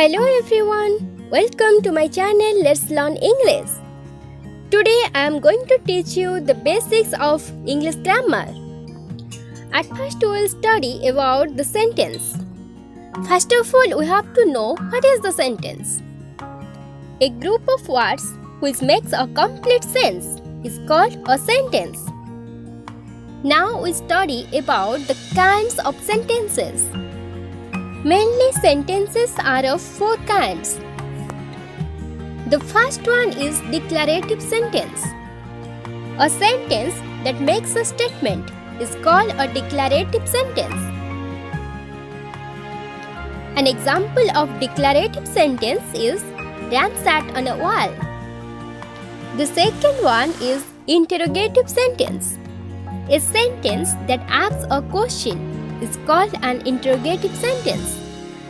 Hello everyone, welcome to my channel Let's Learn English. Today I am going to teach you the basics of English grammar. At first we will study about the sentence. First of all, we have to know what is the sentence. A group of words which makes a complete sense is called a sentence. Now we study about the kinds of sentences. Mainly sentences are of four kinds. The first one is declarative sentence. A sentence that makes a statement is called a declarative sentence. An example of declarative sentence is Ram sat on a wall. The second one is interrogative sentence. A sentence that asks a question is called an interrogative sentence.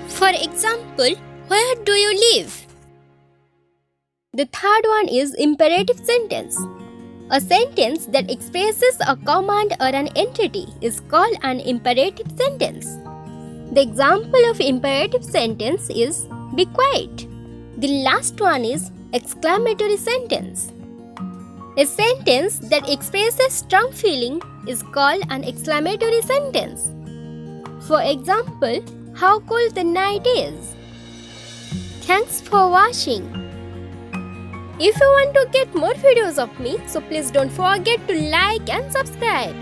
For example, where do you live? The third one is imperative sentence. A sentence that expresses a command or an entity is called an imperative sentence. The example of imperative sentence is be quiet. The last one is exclamatory sentence. A sentence that expresses strong feeling is called an exclamatory sentence. For example, how cold the night is. Thanks for watching. If you want to get more videos of me, so please don't forget to like and subscribe.